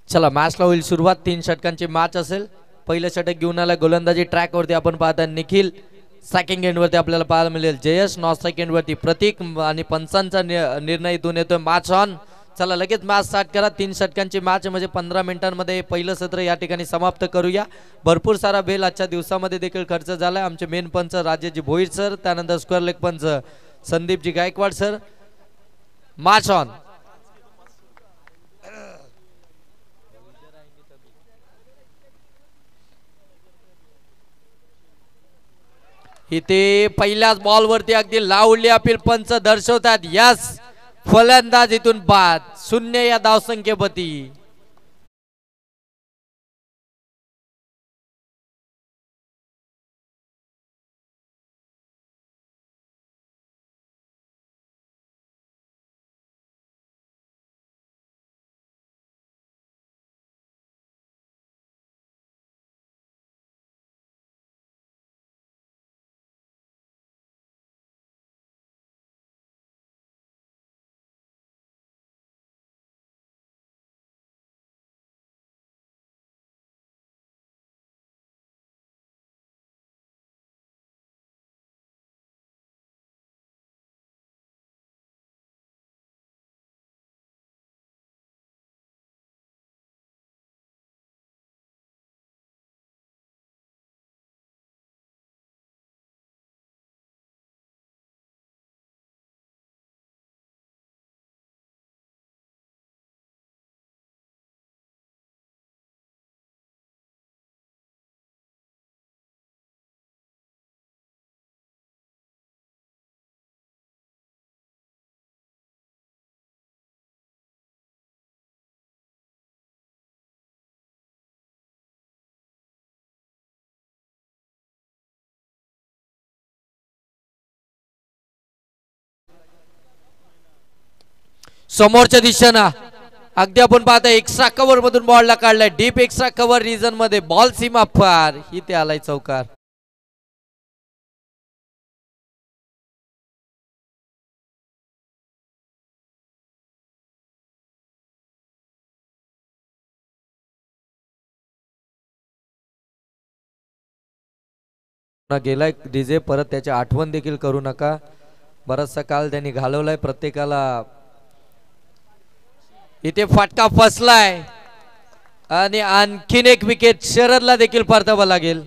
चला मॅचला होईल सुरुवात. 3 षटकांची मॅच असेल. पहिलं षटक घेऊन आला गोलंदाजी ट्रॅक वरती आपण पाहता निखिल. सेकंड एंड वरती आपल्याला पाहायला मिळेल जयेश. नॉर्थ सेकंड वरती प्रतीक आणि पंचांचा निर्णय इथून येतोय. Match on. चला लगेच मॅच स्टार्ट करा. 3 षटकांची मॅच म्हणजे 15 मिनिटांमध्ये पहिलं सत्र या ठिकाणी समाप्त करूया. भरपूर सारा बेल आजच्या दिवसामध्ये देखील खर्च झालाय. आमचे मेन पंच राजेशजी भोईर सर, त्यानंतर स्क्वेअर लेग पंच Sandeepji Gaikwad sir. Match on. इथे पहिल्याच बॉल वरती अगदी लावली अपील पंच दर्शवतात. यस, फलंदाज इथून बाद. 0 या धावसंख्येवरती. समोरच्या दिशेनं अगदी आपण पाहता एक्स्ट्रा कव्हर मधून बॉलला काढलाय. डीप एक्स्ट्रा कव्हर रिजन मध्ये बॉल सीमा पार. इथे आलाय चौकार. गेलाय डीजे. परत त्याची आठवण देखील करू नका. बराचसा काल त्यांनी घालवलाय प्रत्येकाला. इथे फटका फसलाय आणि आणखीन एक विकेट शरदला देखील परतावा लागेल.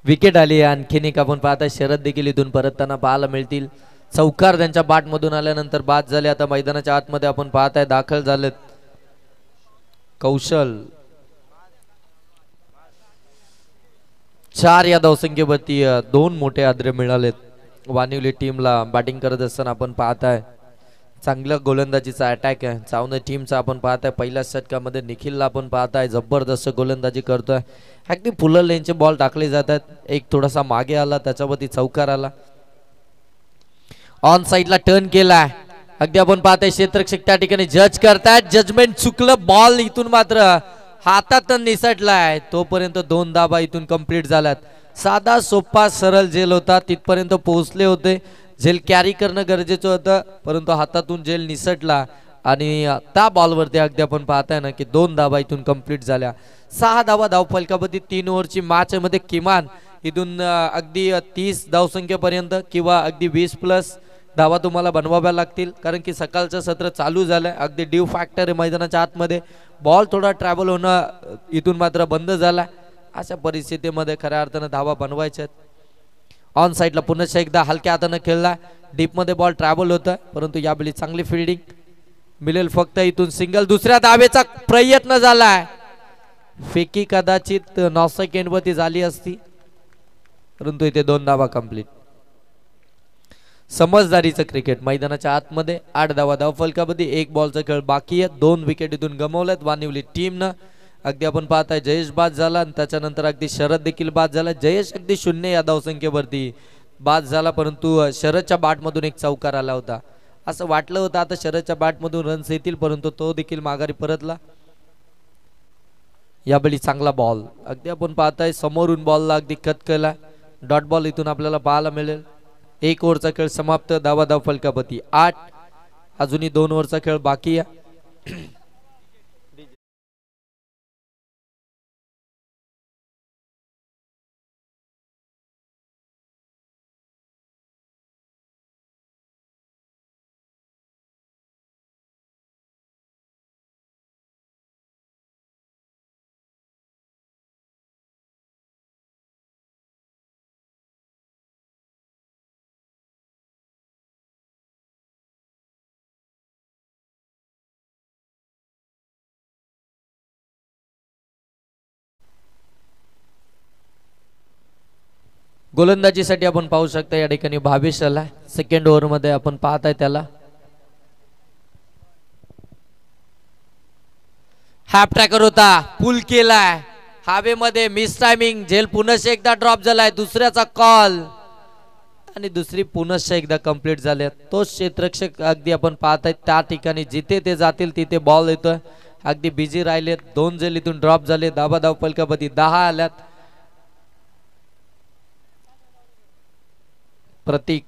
विकेट आली. आणखीन एक आपण पाहता शरद देखील इथून परतताना पाहायला मिळतील. चौकार त्यांच्या बाट मधून आल्यानंतर बाद झाले. आता मैदानाच्या आतमध्ये आपण पाहताय दाखल झालेत कौशल. 4 या धावसंख्येवरती 2 मोठे आद्रे मिळालेत वानिवली टीमला. बॅटिंग करत असताना आपण पाहताय चांगल्या गोलंदाजीचा अटॅक आहे चावणे टीमचा. आपण पाहताय पहिल्या षटकामध्ये निखिलला आपण पाहताय जबरदस्त गोलंदाजी करतोय. अगदी फुल लेनचे बॉल टाकले जातात. एक थोडासा मागे आला त्याच्यावरती चौकार आला. ऑन साइडला टर्न केलाय. अगदी आपण पाहताय क्षेत्ररक्षक त्या ठिकाणी जज करतायत. जजमेंट चुकलं. बॉल इथून मात्र हातात निसटलाय. तोपर्यंत 2 धाबा इथून कंप्लीट झाल्यात. साधा सोपा सरळ झेल होता. तिथपर्यंत पोहोचले होते. झेल कॅरी करणं गरजेचं होतं परंतु हातातून झेल निसटला आणि त्या बॉलवरती अगदी आपण पाहताय ना की 2 धाबा इथून कंप्लीट झाल्या. 6 धाबा धावफलकामध्ये 3 ओव्हरची मॅच मध्ये किमान इथून अगदी 30 धावसंख्येपर्यंत किंवा अगदी 20+ धावा तुम्हाला बनवाव्या लागतील कारण की सकाळचं सत्र चालू झालंय. अगदी ड्यू फॅक्टर आहे मैदानाच्या आतमध्ये. बॉल थोडा ट्रॅव्हल होणं इथून मात्र बंद झाला. अशा परिस्थितीमध्ये खऱ्या अर्थानं धावा बनवायच्या. ऑन साइडला पुन्हा एकदा हलक्या हाताने खेळला. डीप मध्ये बॉल ट्रॅव्हल होता परंतु यावेळी चांगली फिल्डिंग मिळेल फक्त इथून सिंगल. दुसऱ्या धावेचा प्रयत्न झालाय, फेकी कदाचित 9 सेकंड वरती झाली असती, परंतु इथे 2 धावा कंप्लीट. समजदारीचं क्रिकेट. मैदानाच्या आतमध्ये 8 धावा धाव फलकामध्ये 1 बॉलचा खेळ बाकी आहे. 2 विकेट इथून गमावल्यात वानिवली टीमनं. अगदी आपण पाहताय जयेश बाद झाला आणि त्याच्यानंतर अगदी शरद देखील बाद झाला. जयेश अगदी 0 या धावसंख्येवरती बाद झाला, परंतु शरदच्या बॅटमधून एक चौकार आला होता. असं वाटलं होतं आता शरदच्या बॅटमधून रन्स येतील, परंतु तो देखील माघारी परतला. यावेळी चांगला बॉल, अगदी आपण पाहताय समोरून बॉलला अगदी कट केला. डॉट बॉल इथून आपल्याला पाहायला मिळेल. 1 ओव्हरचा खेळ समाप्त. धावा धाव फलकापती 8. अजूनही 2 ओव्हरचा खेळ बाकी आहे. गोलंदाजीसाठी आपण पाहू शकता या ठिकाणी भावेश आला. सेकंड ओव्हर मध्ये आपण पाहताय त्याला. हाफ ट्रॅकर होता, पुल केलाय हवेमध्ये, मिस टायमिंग. झेल पुनश्च एकदा ड्रॉप झालाय. दुसऱ्याचा कॉल आणि दुसरी पुनश्च एकदा कंप्लीट झाले. तो क्षेत्ररक्षक अगदी आपण पाहताय त्या ठिकाणी जिथे ते जातील तिथे बॉल येतोय. अगदी बिझी राहिलेत. 2 झेल इथून ड्रॉप झाले. धावा धाव फलकापती 10 आल्यात. प्रतीक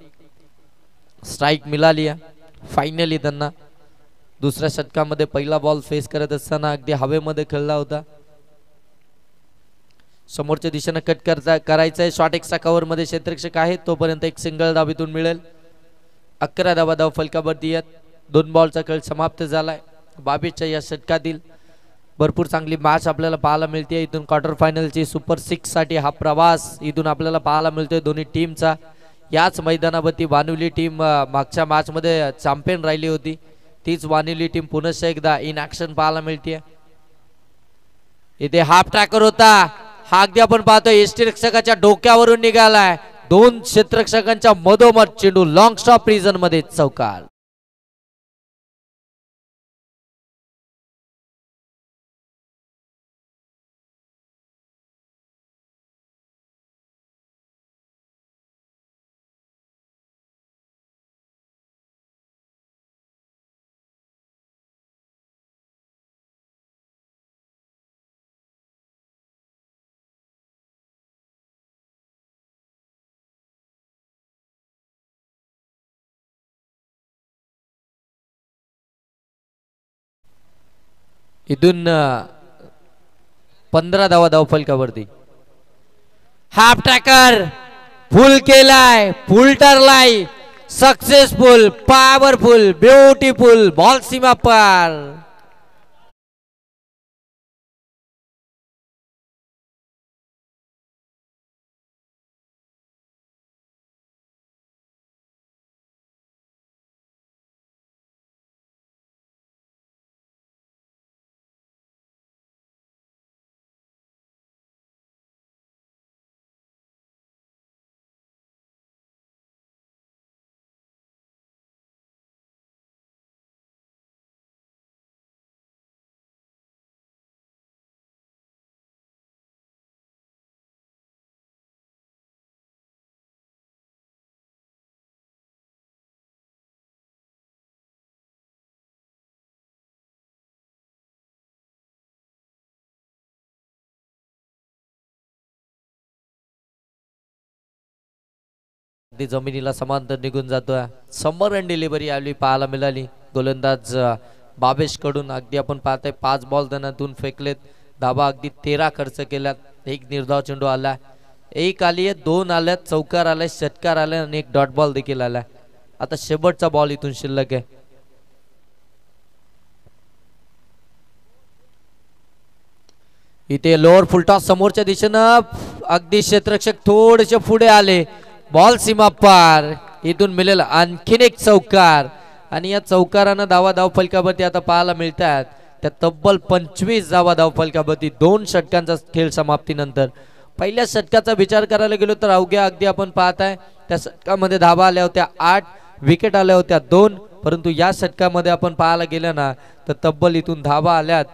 स्ट्राइक मिळाली आहे फायनली त्यांना. दुसऱ्या षटकामध्ये पहिला बॉल फेस करत असताना अगदी हवेमध्ये खेळला होता. समोरच्या दिशेने कट करायचंय. शॉट 1 कव्हर मध्ये क्षेत्ररक्षक आहे तोपर्यंत एक सिंगल धावेतून मिळेल. 11 धावा धाव फलकावरती आहेत. 2 बॉलचा खेळ समाप्त झालाय. 22च्या या षटकातील भरपूर चांगली मॅच आपल्याला पाहायला मिळते. इथून क्वार्टर फायनलची सुपर 6 साठी हा प्रवास इथून आपल्याला पाहायला मिळतोय दोन्ही टीमचा. याच मैदानावरती वानिवली टीम मागच्या मॅच मध्ये चॅम्पियन राहिली होती. तीच वानिवली टीम पुनश्च एकदा इन ऍक्शन पाहायला मिळते. इथे हाफ ट्रॅकर होता, हा अगदी आपण पाहतोय यष्टिरक्षकाच्या डोक्यावरून निघालाय. 2 क्षेत्ररक्षकांच्या मधोमध चेंडू लॉंग स्टॉप रिजन मध्ये चौकार. इथून 15 धावा धाव फलकावरती. हाफ ट्रॅकर फुल केलाय, फुल टरलाय, सक्सेसफुल, पॉवरफुल, ब्युटिफुल, बॉल सीमा पार. जमिनीला समांतर निघून जातोय. समर रन डिलिव्हरी आली पाहायला मिळाली गोलंदाज बाबेश कडून. अगदी आपण पाहताय 5 बॉल त्यांनातून फेकलेत. धाबा अगदी 13 खर्च केल्यात. 1 निर्धाव चेंडू आला, 1 आली, 2 आल्यात, चौकार आलाय, षटकार आलाय आणि 1 डॉट बॉल देखील आलाय. आता शेवटचा बॉल इथून शिल्लक आहे. इथे लोअर फुलटॉस समोरच्या दिशेनं अगदी क्षेत्ररक्षक थोडेसे पुढे आले. बॉल सीमा पार. इथून मिळेल आणखीन एक चौकार आणि या चौकारानं धाव फलकावरती आता पाहायला मिळतात त्या तब्बल 25 धाव फलकावरती 2 षटकांचा खेळ समाप्तीनंतर. पहिल्या षटकाचा विचार करायला गेलो तर अवघ्या अगदी आपण पाहताय त्या षटकामध्ये धावा आल्या होत्या 8, विकेट आल्या होत्या 2, परंतु या षटकामध्ये आपण पाहायला गेलं ना तर तब्बल इथून धावा आल्यात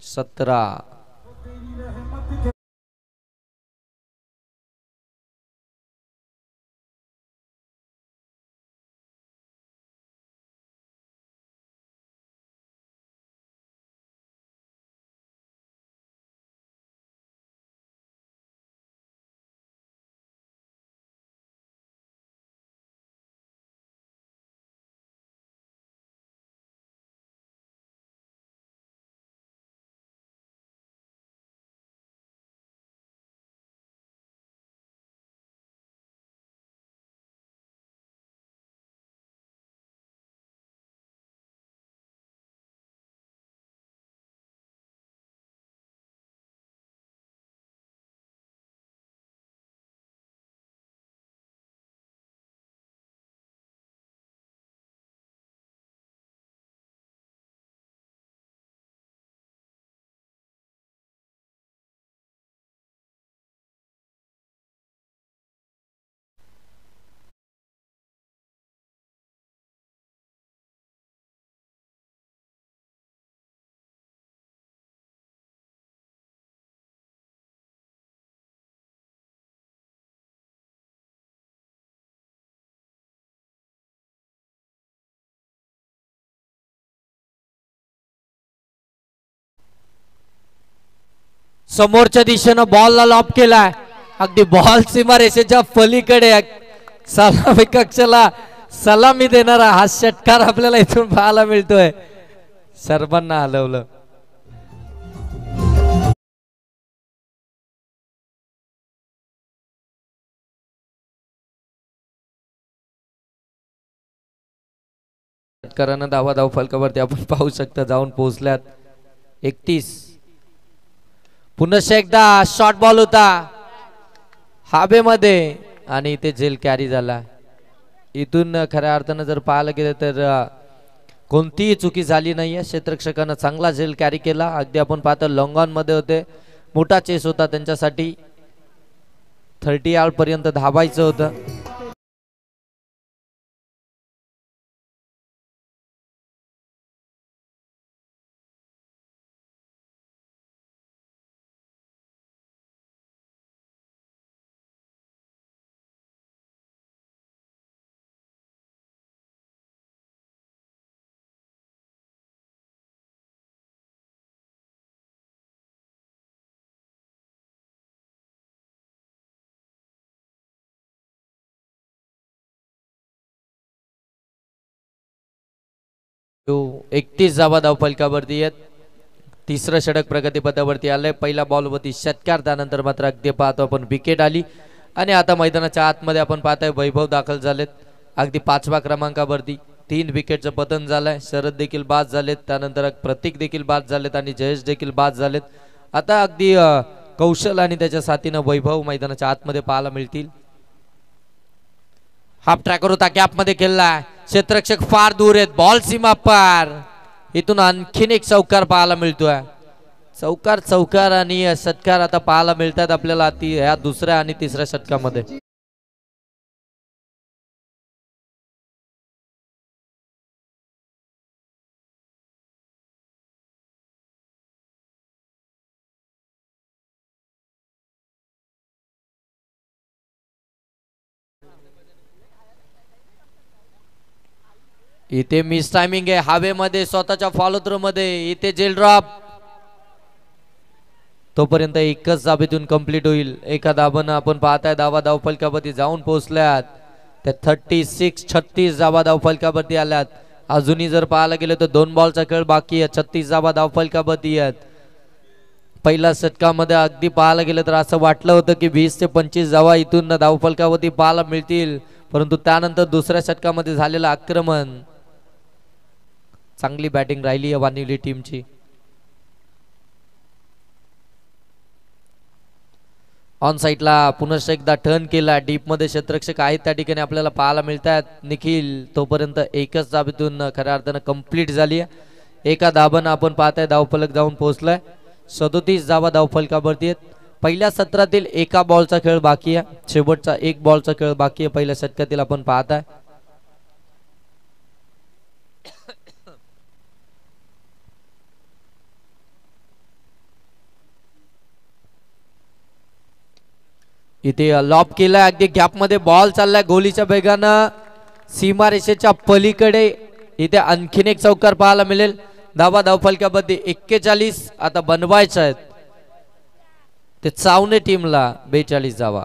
17. समोरच्या दिशेनं बॉलला लॉप केलाय अगदी बॉल सीमारेषेच्या पलीकडे सलामी कक्षाला सलामी देणारा हा षटकार आपल्याला इथून पाहायला मिळतोय. सर्वांना हलवलं. षटकारानं धाव फलकावरती आपण पाहू शकता जाऊन पोहोचल्यात 31. पुन्हा एकदा शॉर्ट बॉल होता हाबेमध्ये आणि इथे झेल कॅरी झाला. इथून खऱ्या अर्थानं जर पाहायला गेलं तर कोणतीही चुकी झाली नाहीये. क्षेत्ररक्षकानं चांगला झेल कॅरी केला. अगदी आपण पाहतो लॉंग ऑन मध्ये होते. मोठा चेस होता त्यांच्यासाठी. 30 यार्ड पर्यंत धावायचं होतं. तो 31 धाव फलकावरती आहेत. तिसरं षटक प्रगतीपथावरती आलंय. पहिला बॉलवरती षटकार त्यानंतर मात्र अगदी पाहतो आपण विकेट आली आणि आता मैदानाच्या आतमध्ये आपण पाहताय वैभव दाखल झालेत. अगदी 5व्या क्रमांकावरती 3 विकेटचं पतन झालंय. शरद देखील बाद झालेत. त्यानंतर प्रतीक देखील बाद झालेत आणि जयेश देखील बाद झालेत. आता अगदी कौशल आणि त्याच्या साथीनं वैभव मैदानाच्या आतमध्ये पाहायला मिळतील. हाफ ट्रॅकर होता गॅप मध्ये खेळलाय. क्षेत्ररक्षक फार दूर आहेत. बॉल सीमा पार. इथून आणखीन एक चौकार पाहायला मिळतोय. चौकार आणि षटकार आता पाहायला मिळतात आपल्याला या दुसऱ्या आणि तिसऱ्या षटकामध्ये. इथे मिस टायमिंग आहे हवेमध्ये स्वतःच्या फॉलो थ्रो मध्ये. इथे जेल ड्रॉप. तोपर्यंत एकच धाबेतून कंप्लीट होईल. एका धाबानं आपण पाहताय धाव फलकावरती जाऊन पोहोचल्यात. त्या 36 धाव फलकावरती आल्यात. अजूनही जर पाहायला गेलं तर 2 बॉलचा खेळ बाकी आहे. 36 धाव फलकावरती आहेत. पहिल्या षटकामध्ये अगदी पाहायला गेलं तर असं वाटलं होतं की 20 ते 25 धावा इथून धाव फलकावरती पाहायला मिळतील, परंतु त्यानंतर दुसऱ्या षटकामध्ये झालेलं आक्रमण. चांगली बॅटिंग राहिली आहे वानिवली टीमची. ऑन साईडला पुनश्च एकदा टर्न केला, डीप मध्ये क्षेत्ररक्षक आहेत त्या ठिकाणी आपल्याला पाहायला मिळतात. निखिल तोपर्यंत एकच धाबेतून खऱ्या अर्थानं कंप्लीट झाली आहे. एका धाबानं आपण पाहताय धावफलक जाऊन पोहोचलाय. 37 धावा धावफलकावरती आहेत. पहिल्या सत्रातील एका बॉलचा खेळ बाकी आहे, शेवटचा एक बॉलचा खेळ बाकी आहे पहिल्या षटकातील आपण पाहताय. इथे लॉब केलाय, अगदी गॅप मध्ये बॉल चाललाय गोलीच्या वेगानं सीमारेषेच्या पलीकडे. इथे आणखीन एक चौकार पाहायला मिळेल. धावा धावफलकामध्ये 41 आता बनवायच्या आहेत. ते चावणे टीमला 42 धावा.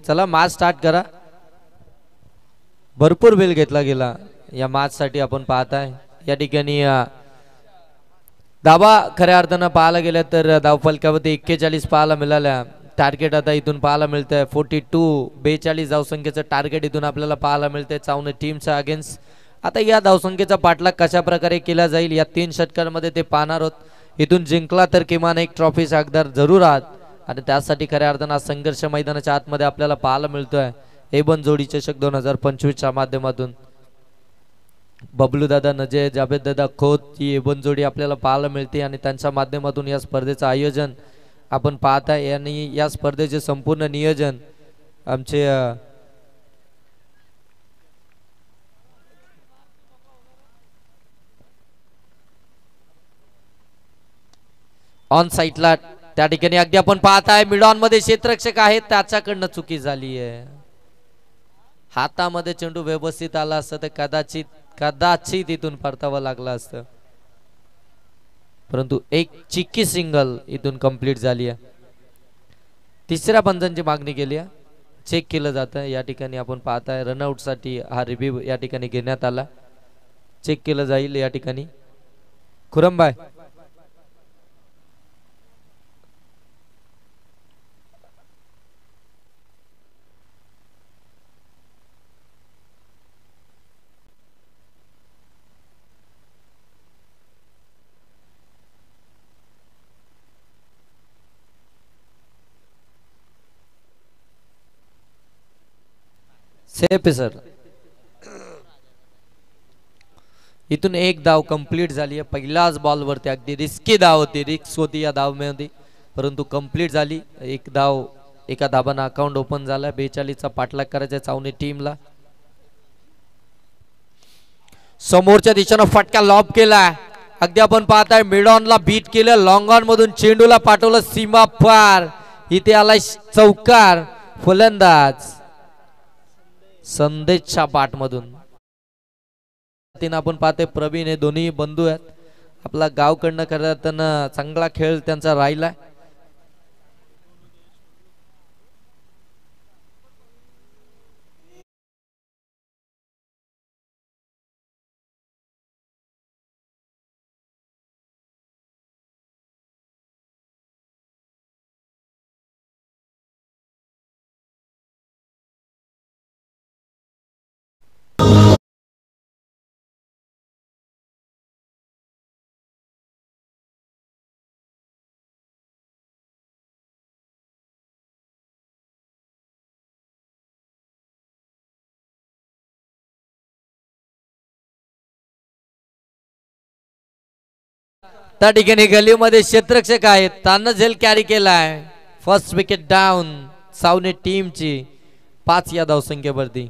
चला मॅच स्टार्ट करा. भरपूर वेळ घेतला गेला या मॅच साठी आपण पाहताय. या ठिकाणी धावा खऱ्या अर्थानं पाहायला गेल्या तर धावफलकावरती 41 पाहायला मिळाल्या. टार्गेट आता इथून पाहायला मिळतंय 42. 42 धावसंख्येचं टार्गेट इथून आपल्याला पाहायला मिळतंय चावणे टीमच्या अगेन्स्ट. आता या धावसंख्येचा पाठलाग कशा प्रकारे केला जाईल या 3 षटकांमध्ये ते पाहणार आहोत. इथून जिंकला तर किमान एक ट्रॉफीचा हकदार जरूर आहात आणि त्यासाठी खऱ्या अर्थानं संघर्ष मैदानाच्या आतमध्ये आपल्याला पाहायला मिळतोय. एबन जोडी चषक 2025 च्या माध्यमातून बबलू दादा नजे, जावेद दादा खोत ही एबन जोडी आपल्याला पाहायला मिळते आणि त्यांच्या माध्यमातून या स्पर्धेचं आयोजन आपण पाहत आहे आणि या स्पर्धेचे संपूर्ण नियोजन आमचे ऑन साइडला त्या ठिकाणी अगदी आपण पाहत आहे मिडॉन मध्ये क्षेत्ररक्षक आहेत त्याच्याकडनं चुकी झाली आहे. हातामध्ये चेंडू व्यवस्थित आला असता तर कदाचित इथून परतावं लागलं असतं, परंतु एक चिक्की सिंगल इथून कंप्लीट झाली आहे. तिसऱ्या पंचांची मागणी केली आहे, चेक केलं जातं. या ठिकाणी आपण पाहताय रनआउट साठी हा रिव्ह्यू या ठिकाणी घेण्यात आला, चेक केलं जाईल या ठिकाणी. खुरमबाय सेफ सर. इथून एक धाव कंप्लीट झाली आहे. पहिल्याच बॉलवरती अगदी रिस्की धाव होती, रिस्क होती या धावमध्ये, परंतु कंप्लीट झाली. एक धाव एका धाबानं अकाउंट ओपन झाला. 42चा पाठलाग करायचा चावणी टीमला. समोरच्या दिशेनं फटका लॉब केला. अगदी आपण पाहताय मिडॉनला बीट केलं, लॉंग ऑन मधून चेंडूला पाठवलं सीमा पार. इथे आलाय चौकार फलंदाज संदेशच्या पाठमधून. आपण पाहते प्रवीण हे दोन्ही बंधू आहेत. आपला गावकडनं करताना चांगला खेळ त्यांचा राहिला. त्या ठिकाणी गलीमध्ये क्षेत्ररक्षक आहेत, त्यांना झेल कॅरी केलाय. फर्स्ट विकेट डाऊन सावने टीमची 5 या धावसंख्येवरती.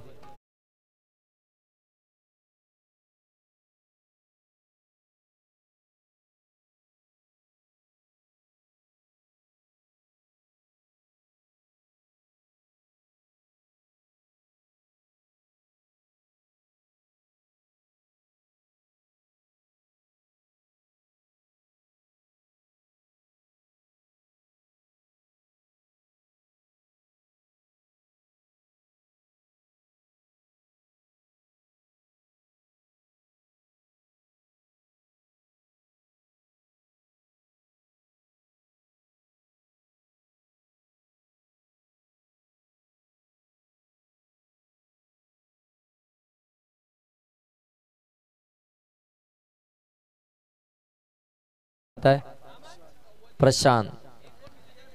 प्रशांत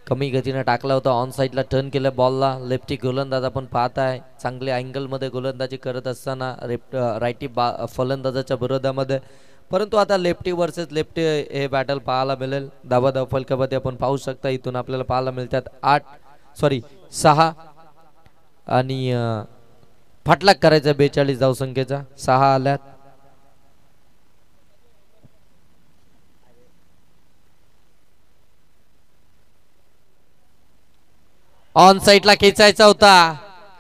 कमी गतीने टाकला होता, ऑन साइडला टर्न केलं बॉलला. लेफ्टी गोलंदाज आपण पाहताय चांगल्या अँगल मध्ये गोलंदाजी करत असताना राईटी फलंदाजाच्या विरोधामध्ये, परंतु आता लेफ्टी वर्सेस लेफ्टी हे बॅटल पाहायला मिळेल. धावा फलकामध्ये आपण पाहू शकता इथून आपल्याला पाहायला मिळतात 6 आणि फटलाक करायचा 42 धावसंख्येचा. 6 आल्यात. ऑन साइडला खेचायचा होता,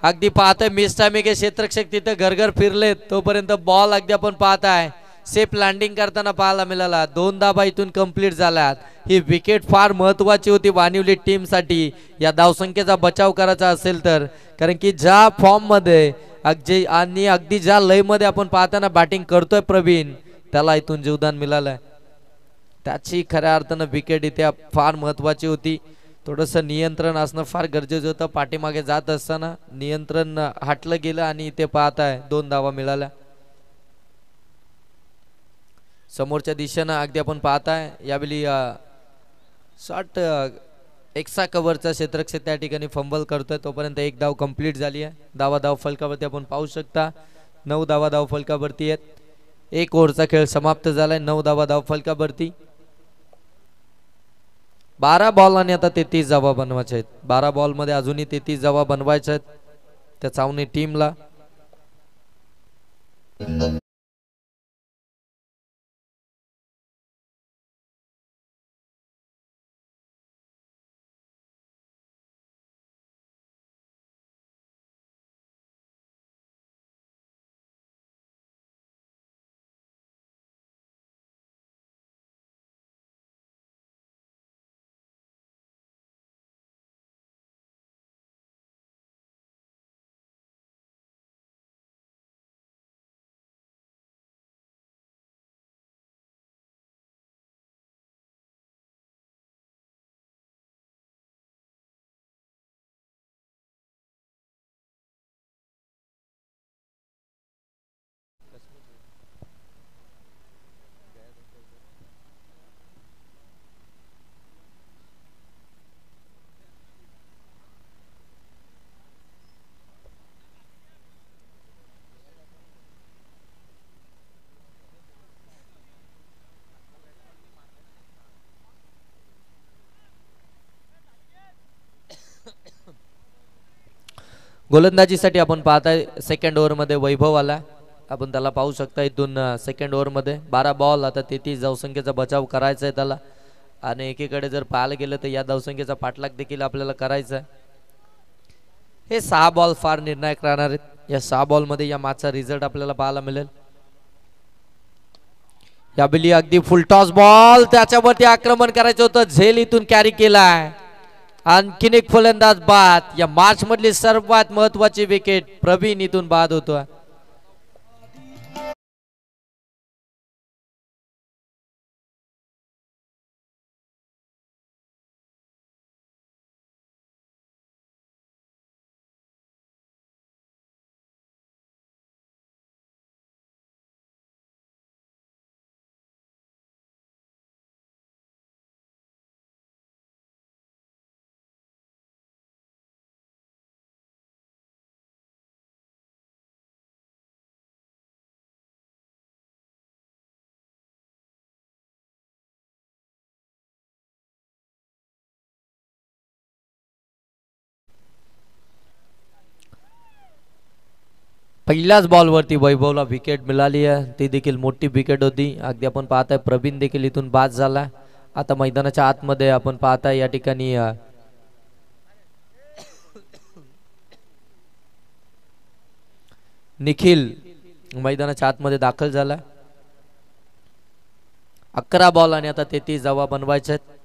अगदी पाहतोय मिस टायमिंग आहे. क्षेत्ररक्षक तिथे घरघर फिरलेत तोपर्यंत बॉल अगदी आपण पाहताय सेफ लँडिंग करताना पाहायला मिळाला. 2 धाबा इथून कंप्लीट झाल्यात. ही विकेट फार महत्वाची होती वानिवली टीम साठी या धावसंख्येचा बचाव करायचा असेल तर, कारण की ज्या फॉर्म मध्ये अगदी ज्या लय मध्ये आपण पाहताना बॅटिंग करतोय प्रवीण, त्याला इथून जीवदान मिळालंय. त्याची खऱ्या अर्थानं विकेट इथे फार महत्वाची होती. थोडंसं नियंत्रण असणं फार गरजेचं होतं. पाठीमागे जात असताना नियंत्रण हटलं गेलं आणि इथे पाहताय 2 धावा मिळाल्या. समोरच्या दिशेनं अगदी आपण पाहताय यावेळी शॉट एक्स्ट्रा कव्हरचा क्षेत्ररक्षक त्या ठिकाणी फंबल करतोय. तोपर्यंत 1 धाव कंप्लीट झाली आहे. धाव फलकावरती आपण पाहू शकता 9 धाव फलकावरती आहेत. एक ओव्हरचा खेळ समाप्त झालाय. 9 धावा धावफलकावरती. 12 बॉल आणि आता 33 धावा बनवायच्या आहेत. 12 बॉल मध्ये अजूनही 33 धावा बनवायच्या आहेत त्या चावणी टीमला. गोलंदाजीसाठी आपण पाहताय सेकंड ओव्हर मध्ये वैभव आला. आपण त्याला पाहू शकता इथून सेकंड ओव्हर मध्ये 12 बॉल आता 33 धावसंख्येचा बचाव करायचा आहे त्याला. आणि एकीकडे जर पाहायला गेलं तर या धावसंख्येचा पाठलाग देखील आपल्याला करायचा आहे. हे 6 बॉल फार निर्णायक राहणार आहेत. या 6 बॉल मध्ये या मॅचचा रिझल्ट आपल्याला पाहायला मिळेल. या बिली अगदी फुल टॉस बॉल त्याच्यावरती आक्रमण करायचं होतं. झेल इथून कॅरी केलाय. आणखीन एक फलंदाज बाद. या मॅच मधली सर्वात महत्वाची विकेट प्रवीण इथून बाद होतो. पहिल्याच बॉलवरती वैभवला विकेट मिळाली आहे. ती देखील मोठी विकेट होती. अगदी आपण पाहताय प्रवीण देखील इथून बाद झाला. आता मैदानाच्या आतमध्ये आपण पाहताय या ठिकाणी निखिल मैदानाच्या आतमध्ये दाखल झाला. 11 बॉल आणि आता 33 धावा बनवायच्या आहेत.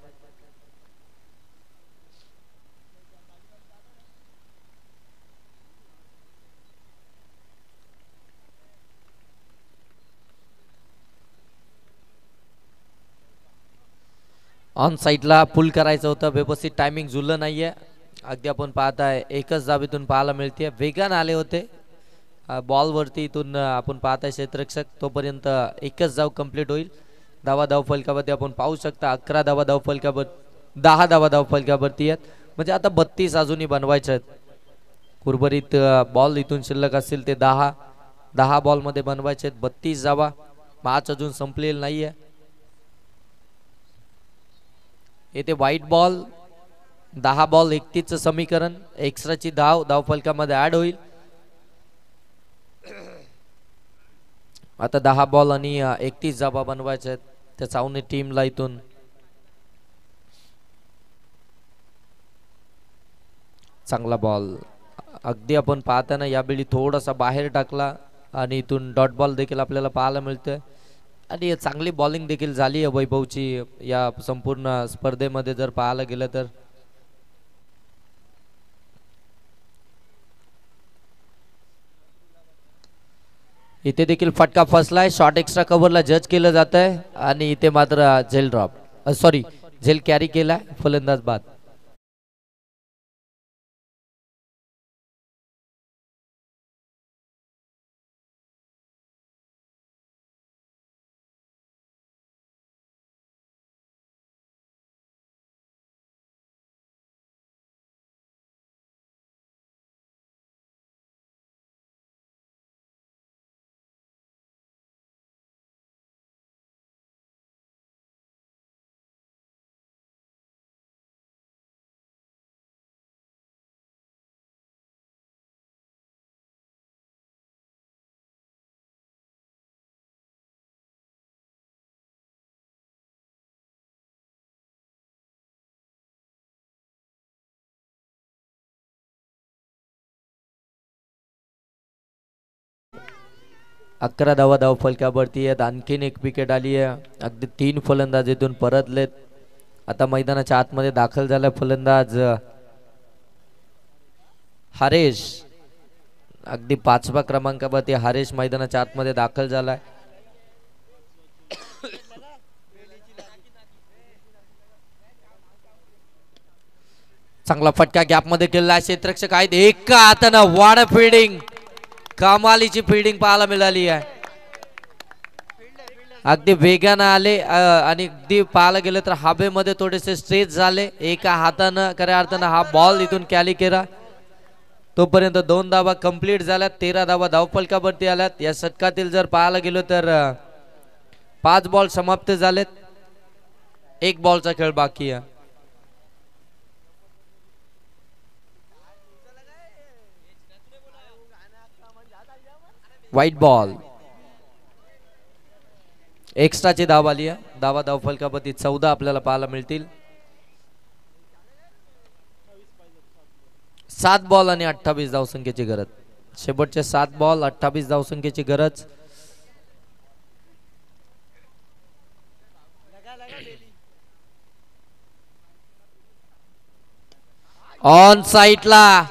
ऑन साईडला पुल करायचं होतं. व्यवस्थित टायमिंग जुळलं नाहीये. अगदी आपण पाहताय एकच धाव इथून पाहायला मिळते. वेगाने आले होते बॉलवरती. इथून आपण पाहताय क्षेत्ररक्षक तोपर्यंत एकच धाव कंप्लीट होईल. धावा धाव फलकावरती आपण पाहू शकता 11 धावा धाव फलकावर 10 धावा धाव फलकावरती आहेत. म्हणजे आता 32 अजूनही बनवायचे आहेत. उर्वरित बॉल इथून शिल्लक असतील ते 10 बॉल मध्ये बनवायचे आहेत. 32 धावा. मॅच अजून संपलेली नाहीये. येथे व्हाईट बॉल 10 बॉल 31 चं समीकरण. एक्स्ट्राची धाव फलकामध्ये ऍड होईल. आता 10 बॉल आणि 31 धावा बनवायच्या आहेत त्या चावणी टीमला. इथून चांगला बॉल अगदी आपण पाहताना यावेळी थोडासा बाहेर टाकला आणि इथून डॉट बॉल देखील आपल्याला पाहायला मिळतोय. आणि चांगली बॉलिंग देखील झाली आहे वैभवची या संपूर्ण स्पर्धेमध्ये जर पाहायला गेलं तर. इथे देखील फटका फसलाय. शॉर्ट एक्स्ट्रा कव्हरला जज केलं जात आहे आणि इथे मात्र झेल ड्रॉप सॉरी झेल कॅरी केलाय. फलंदाज बाद. 11 धावा धाव फलकावरती आहेत. आणखीन एक विकेट आली आहे. अगदी 3 फलंदाज इथून परतलेत. आता मैदानाच्या आतमध्ये दाखल झाला फलंदाज हरेश. अगदी 5व्या क्रमांकावरती हरेश मैदानाच्या आतमध्ये दाखल झालाय. चांगला फटका गॅप मध्ये केलेला. क्षेत्ररक्षक आहेत एका हातानं वाड फिल्डिंग. कमालीची फिल्डिंग पाहायला मिळाली आहे. अगदी वेगानं आले आणि अगदी पाहायला गेलं तर हवेमध्ये थोडेसे स्ट्रेच झाले. एका हातानं खऱ्या अर्थानं हा बॉल इथून कॅली केला. तोपर्यंत 2 धावा कंप्लीट झाल्यात. 13 धावा धावफलकावरती आल्यात. या षटकातील जर पाहायला गेलो तर 5 बॉल समाप्त झालेत. 1 बॉलचा खेळ बाकी आहे. White ball. एक्स्ट्राची धाव आली आहे. धावा धावफलकावरती 14 आपल्याला पाहायला मिळतील. 7 बॉल आणि 28 धावसंख्येची गरज. शेवटचे 7 बॉल 28 धावसंख्येची गरज. ऑन साइडला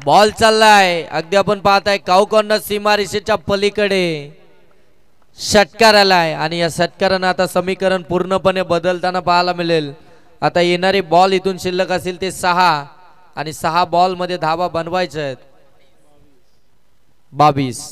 बॉल चाललाय. अगदी आपण पाहताय काऊकॉर्नर सीमारेषेच्या पलीकडे षटकार आलाय आणि या षटकारानं आता समीकरण पूर्णपणे बदलताना पाहायला मिळेल. आता येणारे बॉल इथून शिल्लक असतील ते 6 आणि 6 बॉल मध्ये धावा बनवायच्या आहेत 22.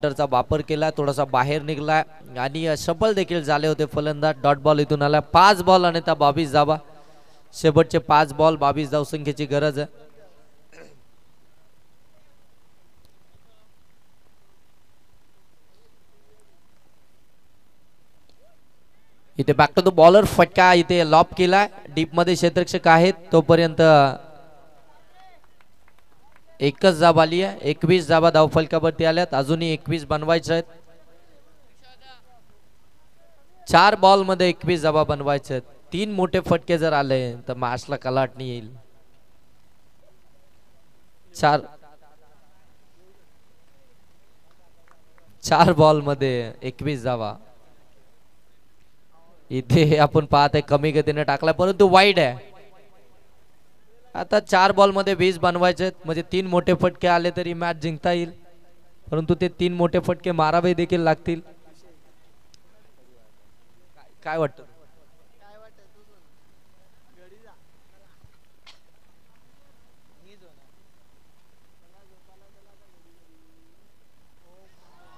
चा वापर केला. थोडासा बाहेर निघला आणि सफल देखील झाले होते फलंदाज. डॉट बॉल इथून आला. 5 बॉल आणि त्या 22 धावा. शेवटचे 5 बॉल 22 धावसंख्येची गरज आहे. इथे बॅक टू द बॉलर. फटका इथे लॉप केलाय. डीप मध्ये क्षेत्ररक्षक आहेत. तोपर्यंत एकच धाव आली आहे. 21 धावा धावफलकावरती आल्यात. अजूनही 21 बनवायचे आहेत. 4 बॉल मध्ये 21 धावा बनवायचे आहेत. 3 मोठे फटके जर आले तर मॅचला कलाटणी येईल. 4 बॉल मध्ये 21 धावा. इथे आपण पाहत कमी गतीने टाकला परंतु वाईड आहे. आता 4 बॉल मध्ये 20 बनवायचे म्हणजे 3 मोठे फटके आले तरी मॅच जिंकता येईल. परंतु ते 3 मोठे फटके मारावे देखील लागतील. काय वाटतं?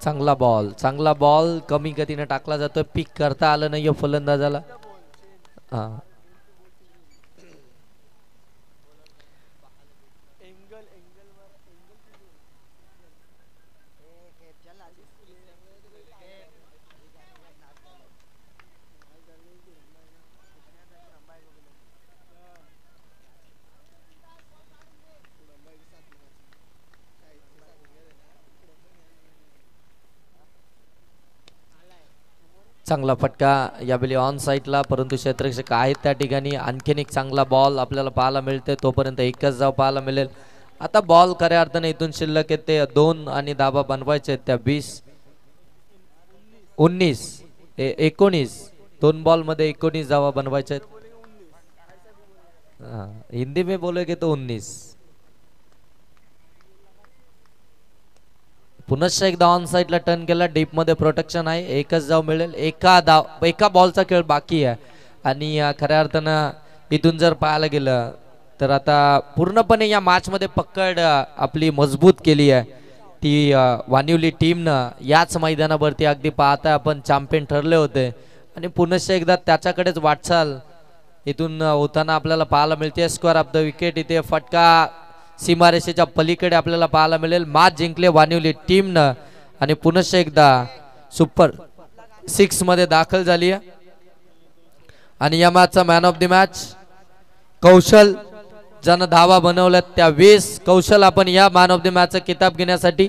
चांगला बॉल कमी गतीने टाकला जातोय. पिक करता आलं नाही फलंदाजाला. हा चांगला फटका यावेळी ऑन साईडला, परंतु क्षेत्ररक्षक आहेत त्या ठिकाणी. आणखीन एक चांगला बॉल आपल्याला पाहायला मिळते, तोपर्यंत एकच धाव पाहायला मिळेल. आता बॉल खऱ्या अर्थाने इथून शिल्लक येते 2 आणि धावा बनवायचे त्या 20 19 19 2 बॉल मध्ये 19 धावा बनवायचे आहेत. हिंदी में बोलोगे तो 19. पुनश्च एकदा ऑन साइडला टर्न केला, डीप मध्ये प्रोटेक्शन आहे, एकच धाव मिळेल. एका बॉलचा खेळ बाकी आहे आणि खऱ्या अर्थानं इथून जर पाहायला गेलं तर आता पूर्णपणे या मॅच मध्ये पकड आपली मजबूत केली आहे ती वानिवली टीमनं. याच मैदानावरती अगदी पाहता आपण चॅम्पियन ठरले होते आणि पुनश्च एकदा त्याच्याकडेच वाटचाल इथून होताना आपल्याला पाहायला मिळते. स्क्वेअर ऑफ द विकेट इथे फटका सीमारेषेच्या पलीकडे आपल्याला पाहायला मिळेल. मॅच जिंकले वानिवली टीमनं आणि पुनश्च एकदा सुपर 6 मध्ये दाखल झाली आहे. आणि या मॅचचा मॅन ऑफ द मॅच कौशल, ज्यानं धावा बनवल्यात त्या 20 कौशल आपण या मॅन ऑफ द मॅचचा किताब घेण्यासाठी